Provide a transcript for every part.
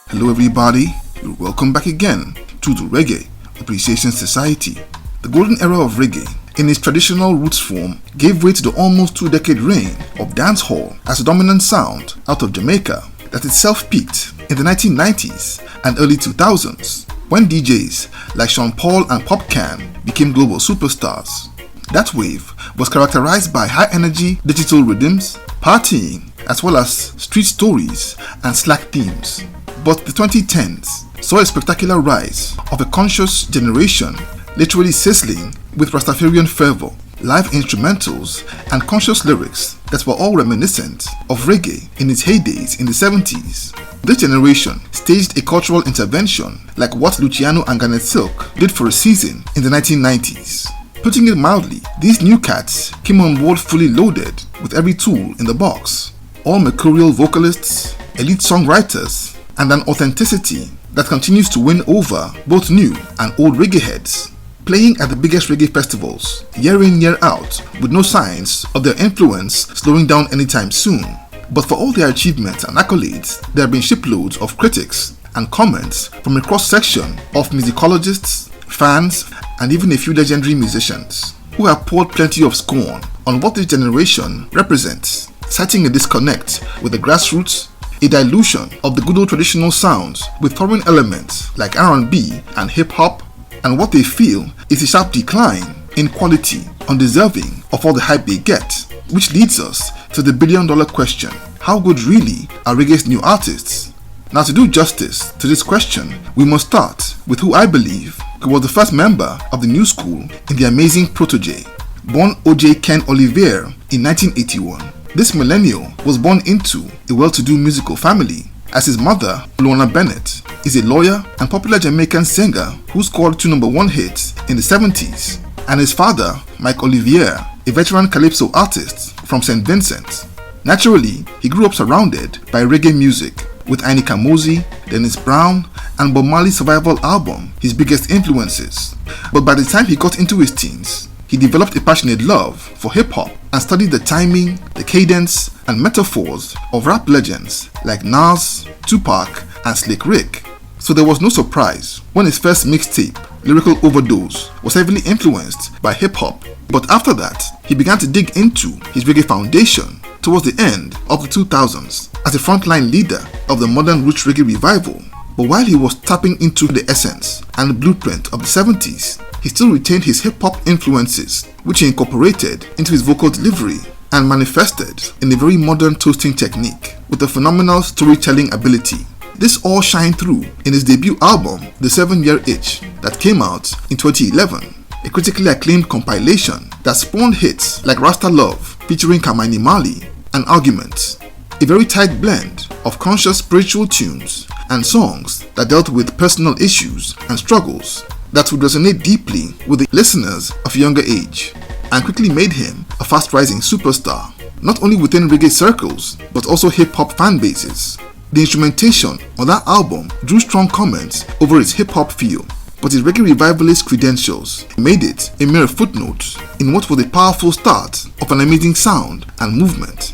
Hello everybody, you're welcome back again to the Reggae Appreciation Society. The golden era of reggae, in its traditional roots form, gave way to the almost 2-decade reign of dancehall as a dominant sound out of Jamaica that itself peaked in the 1990s and early 2000s when DJs like Sean Paul and Popcan became global superstars. That wave was characterized by high-energy digital rhythms, partying, as well as street stories and slack themes. But the 2010s saw a spectacular rise of a conscious generation literally sizzling with Rastafarian fervor, live instrumentals, and conscious lyrics that were all reminiscent of reggae in its heydays in the 70s. This generation staged a cultural intervention like what Luciano and Garnet Silk did for a season in the 1990s. Putting it mildly, these new cats came on board fully loaded with every tool in the box. All mercurial vocalists, elite songwriters, and an authenticity that continues to win over both new and old reggae heads, playing at the biggest reggae festivals, year in year out, with no signs of their influence slowing down anytime soon. But for all their achievements and accolades, there have been shiploads of critics and comments from a cross-section of musicologists, fans, and even a few legendary musicians who have poured plenty of scorn on what this generation represents, citing a disconnect with the grassroots, a dilution of the good old traditional sounds with foreign elements like R&B and hip-hop, and what they feel is a sharp decline in quality undeserving of all the hype they get, which leads us to the billion-dollar question: how good really are reggae's new artists? Now, to do justice to this question, we must start with who I believe was the first member of the new school in the amazing Protoje, born O.J. Ken Olivier in 1981. This millennial was born into a well-to-do musical family, as his mother, Lorna Bennett, is a lawyer and popular Jamaican singer who scored 2 #1 hits in the 70s, and his father, Mike Olivier, a veteran calypso artist from St. Vincent. Naturally, he grew up surrounded by reggae music, with Annie Kamosi, Dennis Brown, and Bob Marley's Survival album his biggest influences. But by the time he got into his teens, he developed a passionate love for hip-hop and studied the timing, the cadence, and metaphors of rap legends like Nas, Tupac, and Slick Rick. So there was no surprise when his first mixtape, Lyrical Overdose, was heavily influenced by hip-hop. But after that, he began to dig into his reggae foundation towards the end of the 2000s as a frontline leader of the modern roots reggae revival. But while he was tapping into the essence and the blueprint of the 70s, he still retained his hip-hop influences, which he incorporated into his vocal delivery and manifested in a very modern toasting technique with a phenomenal storytelling ability. This all shined through in his debut album, The 7-Year Itch, that came out in 2011, a critically acclaimed compilation that spawned hits like Rasta Love featuring Kamani Mali and Arguments, a very tight blend of conscious spiritual tunes and songs that dealt with personal issues and struggles that would resonate deeply with the listeners of a younger age, and quickly made him a fast-rising superstar, not only within reggae circles, but also hip-hop fan bases. The instrumentation on that album drew strong comments over its hip-hop feel, but his reggae revivalist credentials made it a mere footnote in what was a powerful start of an amazing sound and movement.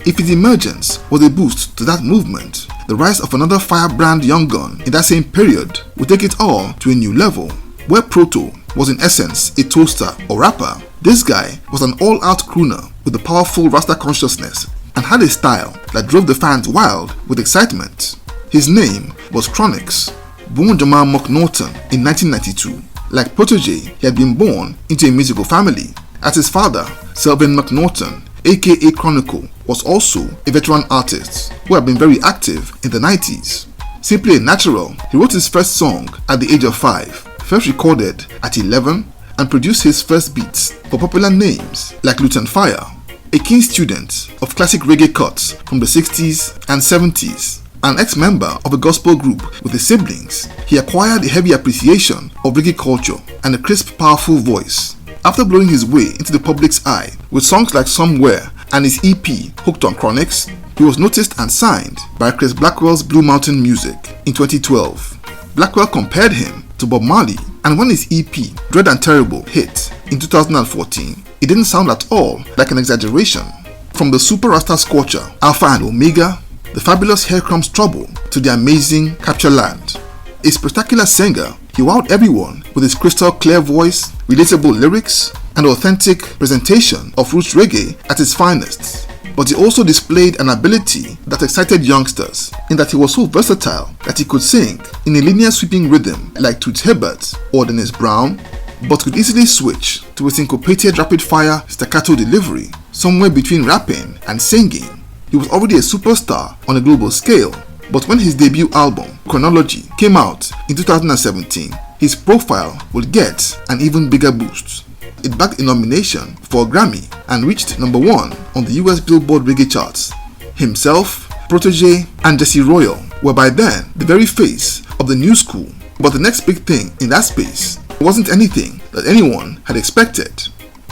If his emergence was a boost to that movement, the rise of another firebrand young gun in that same period would take it all to a new level. Where Proto was in essence a toaster or rapper, this guy was an all-out crooner with a powerful Rasta consciousness and had a style that drove the fans wild with excitement. His name was Chronixx, born Jamal McNaughton in 1992. Like Protoje, he had been born into a musical family, as his father, Selvin McNaughton, aka Chronicle, was also a veteran artist who had been very active in the 90s. Simply a natural, he wrote his first song at the age of 5, first recorded at 11, and produced his first beats for popular names like Luton Fire. A keen student of classic reggae cuts from the 60s and 70s, an ex-member of a gospel group with his siblings, he acquired a heavy appreciation of reggae culture and a crisp, powerful voice. After blowing his way into the public's eye with songs like Somewhere and his EP Hooked on Chronixx, he was noticed and signed by Chris Blackwell's Blue Mountain Music in 2012. Blackwell compared him to Bob Marley, and when his EP Dread and Terrible hit in 2014, it didn't sound at all like an exaggeration. From the Super Rasta Scorcher, Alpha and Omega, the fabulous Here Comes Trouble to the amazing Capture Land. A spectacular singer, he wowed everyone with his crystal clear voice, relatable lyrics, and authentic presentation of roots reggae at its finest. But he also displayed an ability that excited youngsters, in that he was so versatile that he could sing in a linear sweeping rhythm like Toots Hibbert or Dennis Brown, but could easily switch to a syncopated rapid-fire staccato delivery somewhere between rapping and singing. He was already a superstar on a global scale, but when his debut album, Chronology, came out in 2017, his profile would get an even bigger boost. It bagged a nomination for a Grammy and reached number 1 on the US Billboard Reggae charts. Himself, Protoje, and Jesse Royal were by then the very face of the new school, but the next big thing in that space wasn't anything that anyone had expected.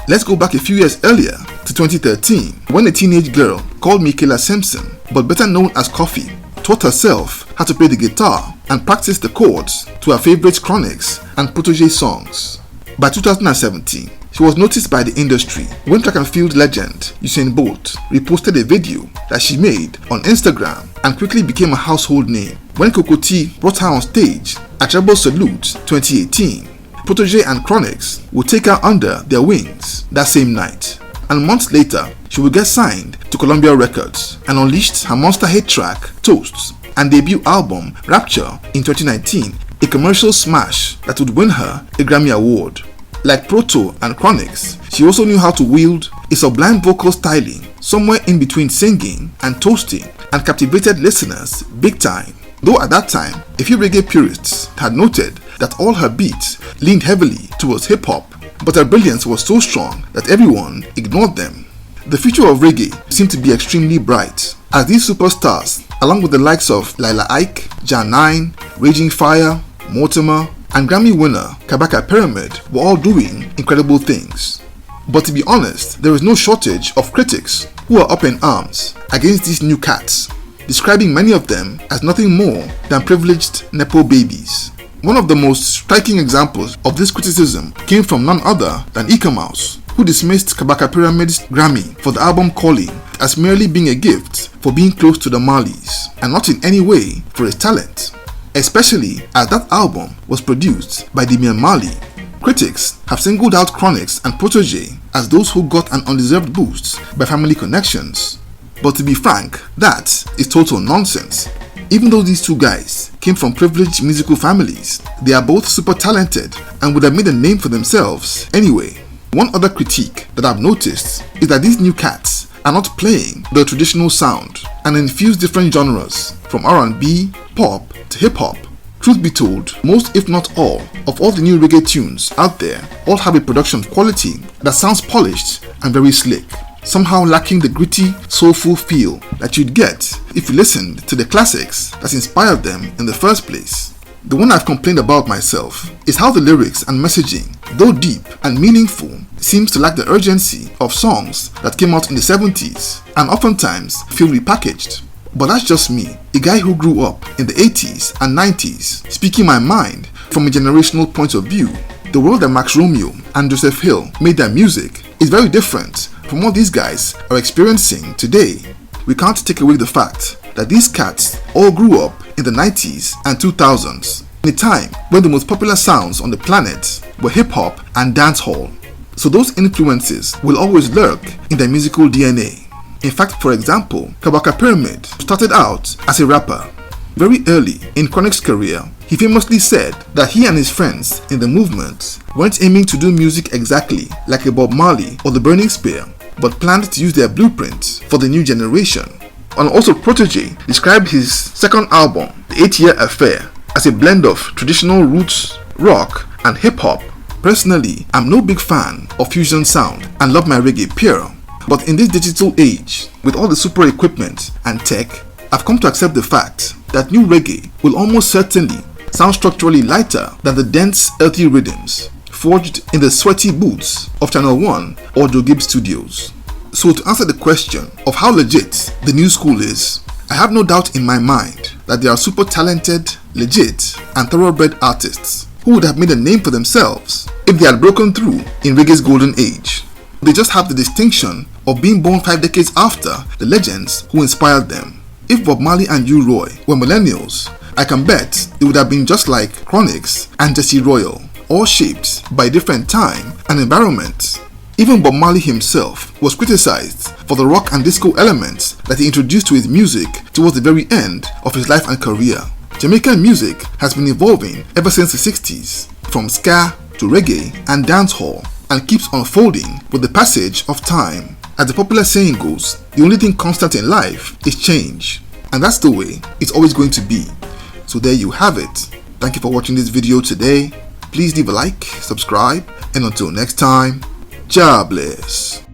Let's go back a few years earlier to 2013, when a teenage girl called Michaela Simpson, but better known as Koffee, taught herself how to play the guitar and practice the chords to her favorite Chronixx and Protoje songs. By 2017, she was noticed by the industry when track and field legend Usain Bolt reposted a video that she made on Instagram and quickly became a household name. When Kokoti brought her on stage at Rebel Salute 2018, Protoje and Chronixx would take her under their wings that same night, and months later she would get signed to Columbia Records and unleashed her monster hit track Toasts and debut album Rapture in 2019, a commercial smash that would win her a Grammy Award. Like Proto and Chronixx, she also knew how to wield a sublime vocal styling somewhere in between singing and toasting, and captivated listeners big time. Though at that time, a few reggae purists had noted that all her beats leaned heavily towards hip-hop, but her brilliance was so strong that everyone ignored them. The future of reggae seemed to be extremely bright, as these superstars, along with the likes of Lila Ike, Jan 9, Raging Fire, Mortimer, and Grammy winner Kabaka Pyramid were all doing incredible things. But to be honest, there is no shortage of critics who are up in arms against these new cats, describing many of them as nothing more than privileged nepo-babies. One of the most striking examples of this criticism came from none other than Ika Mouse, who dismissed Kabaka Pyramid's Grammy for the album Calling as merely being a gift for being close to the Marleys, and not in any way for his talent, especially as that album was produced by Damian Marley. Critics have singled out Chronixx and Protoje as those who got an undeserved boost by family connections. But to be frank, that is total nonsense. Even though these two guys came from privileged musical families, they are both super talented and would have made a name for themselves anyway. One other critique that I've noticed is that these new cats are not playing the traditional sound and infuse different genres from R&B, pop to hip-hop. Truth be told, most if not all of the new reggae tunes out there all have a production quality that sounds polished and very slick, somehow lacking the gritty, soulful feel that you'd get if you listened to the classics that inspired them in the first place. The one I've complained about myself is how the lyrics and messaging, though deep and meaningful, seems to lack the urgency of songs that came out in the 70s and oftentimes feel repackaged. But that's just me, a guy who grew up in the 80s and 90s, speaking my mind from a generational point of view. The world that Max Romeo and Joseph Hill made their music is very different from what these guys are experiencing today. We can't take away the fact that these cats all grew up in the 90s and 2000s, in a time when the most popular sounds on the planet were hip-hop and dancehall. So those influences will always lurk in their musical DNA. In fact, for example, Kabaka Pyramid started out as a rapper. Very early in Chronixx's career, he famously said that he and his friends in the movement weren't aiming to do music exactly like a Bob Marley or the Burning Spear, but planned to use their blueprints for the new generation. And also Protoje described his second album, The 8-Year Affair, as a blend of traditional roots, rock, and hip-hop. Personally, I'm no big fan of fusion sound and love my reggae pure. But in this digital age, with all the super equipment and tech, I've come to accept the fact that new reggae will almost certainly sound structurally lighter than the dense, earthy rhythms forged in the sweaty boots of Channel 1 or Joe Gibbs Studios. So to answer the question of how legit the new school is, I have no doubt in my mind that there are super talented, legit, and thoroughbred artists who would have made a name for themselves if they had broken through in reggae's golden age. They just have the distinction of being born 5 decades after the legends who inspired them. If Bob Marley and U-Roy were millennials, I can bet it would have been just like Chronixx and Jesse Royal, all shaped by a different time and environment. Even Bob Marley himself was criticized for the rock and disco elements that he introduced to his music towards the very end of his life and career. Jamaican music has been evolving ever since the 60s, from ska to reggae and dancehall, and keeps unfolding with the passage of time. As the popular saying goes, the only thing constant in life is change, and that's the way it's always going to be. So there you have it. Thank you for watching this video today. Please leave a like, subscribe, and until next time, Jah bless.